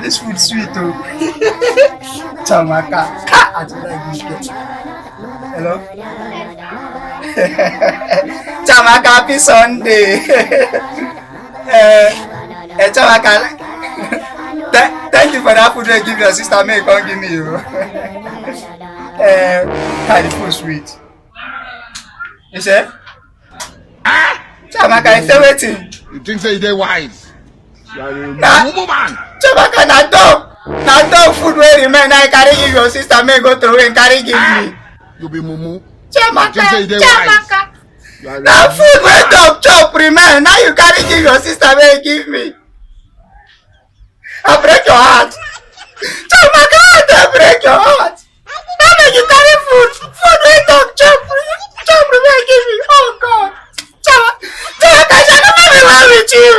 This food sweet too. Chamaka. I just like this girl. Hello? Chamaka, happy Sunday. Chamaka, thank you for that food you give your sister. May can't give me you. The food sweet. You say? Chamaka, is waiting. You think say they wise? Nah, Chamaka, na dog food where remain. I carry give your sister. May go throw and carry give me. You be mumu. Chamaka, You think say they Chamaka. wise? Now food where dog chop remain. Now you carry give your sister. May give me. I break your heart. Chamaka, I break your heart. Now that you carry food where dog chop remain give me. Oh God. Chamaka, I shall never be one with you.